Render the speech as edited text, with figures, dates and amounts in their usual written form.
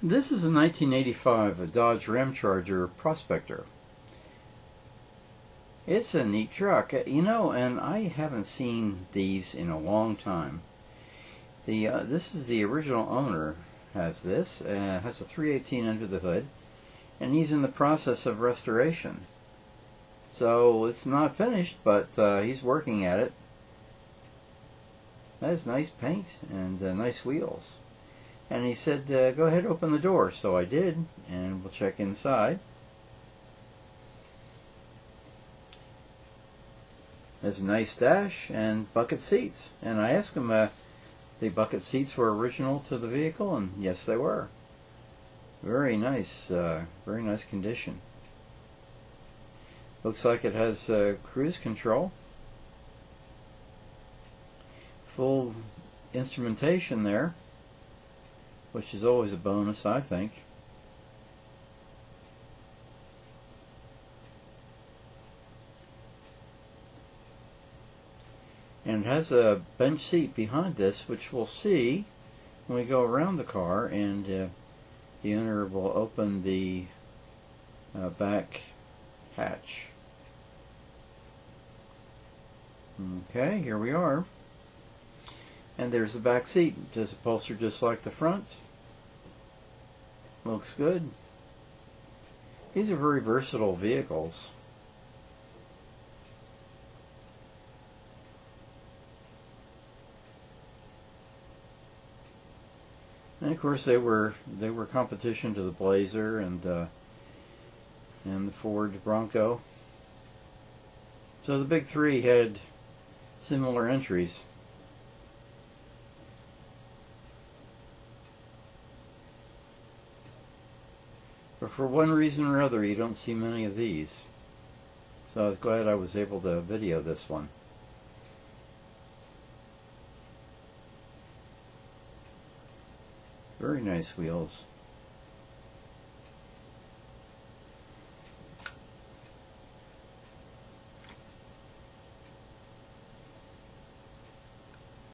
This is a 1985 Dodge Ram Charger Prospector. It's a neat truck, you know, and I haven't seen these in a long time. This is the original owner has this. Has a 318 under the hood, and he's in the process of restoration. So it's not finished, but he's working at it. That has nice paint and nice wheels. And he said, go ahead, open the door. So I did, and we'll check inside. There's a nice dash and bucket seats. And I asked him if the bucket seats were original to the vehicle, and yes, they were. Very nice condition. Looks like it has cruise control. Full instrumentation there, which is always a bonus, I think. And it has a bench seat behind this, which we'll see when we go around the car, and the owner will open the back hatch. Okay, here we are. And there's the back seat. Does upholster just like the front. Looks good. These are very versatile vehicles. And of course they were competition to the Blazer and the Ford Bronco. So the big three had similar entries. But for one reason or other, you don't see many of these. So I was glad I was able to video this one. Very nice wheels.